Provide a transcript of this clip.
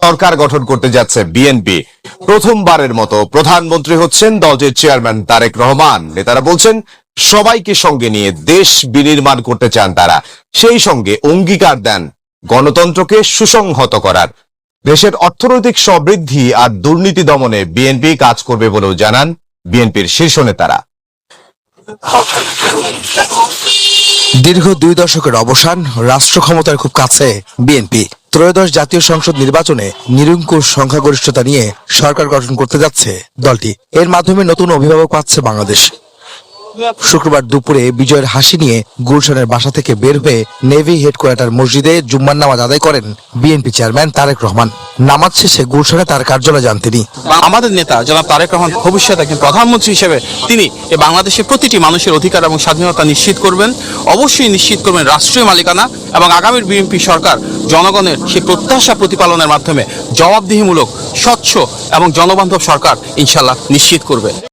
সরকার গঠন করতে যাচ্ছে বিএনপি। প্রথমবারের মতো প্রধানমন্ত্রী হচ্ছেন দলটির চেয়ারম্যান তারেক রহমান। নেতারা বলছেন সবাইকে সঙ্গে নিয়ে দেশ বিনির্মাণ করতে চান তারা, সেই সঙ্গে অঙ্গীকার দেন গণতন্ত্রকে সুসংহত করার। দেশের অর্থনৈতিক সমৃদ্ধি আর দুর্নীতি দমনে বিএনপি কাজ করবে বলেও জানান বিএনপির শীর্ষ নেতারা। দীর্ঘ 2 দশকের অবসান, রাষ্ট্র ক্ষমতার খুব কাছে বিএনপি। ত্রয়োদশ জাতীয় সংসদ নির্বাচনে নিরঙ্কুশ সংখ্যাগরিষ্ঠতা নিয়ে সরকার গঠন করতে যাচ্ছে দলটি। এর মাধ্যমে নতুন অভিভাবক পাচ্ছে বাংলাদেশ। শুক্রবার দুপুরে বিজয়ের হাসি নিয়ে গুলশানের বাসা থেকে বের হয়ে নেভি হেডকোয়ার্টার মসজিদে জুম্মার নামাজ আদায় করেন বিএনপি চেয়ারম্যান তারেক রহমান। নামাজ শেষে গুলশানে তার কার্যালয়ে যান তিনি। আমাদের নেতা জনাব তারেক রহমান ভবিষ্যতে একজন প্রধানমন্ত্রী হিসেবে তিনি বাংলাদেশের প্রতিটি মানুষের অধিকার এবং স্বাধীনতা নিশ্চিত করবেন, অবশ্যই নিশ্চিত করবেন রাষ্ট্রীয় মালিকানা, এবং আগামীর বিএনপি সরকার জনগণের সেই প্রত্যাশা প্রতিপালনের মাধ্যমে জবাবদিহিমূলক, স্বচ্ছ এবং জনবান্ধব সরকার ইনশাল্লাহ নিশ্চিত করবে।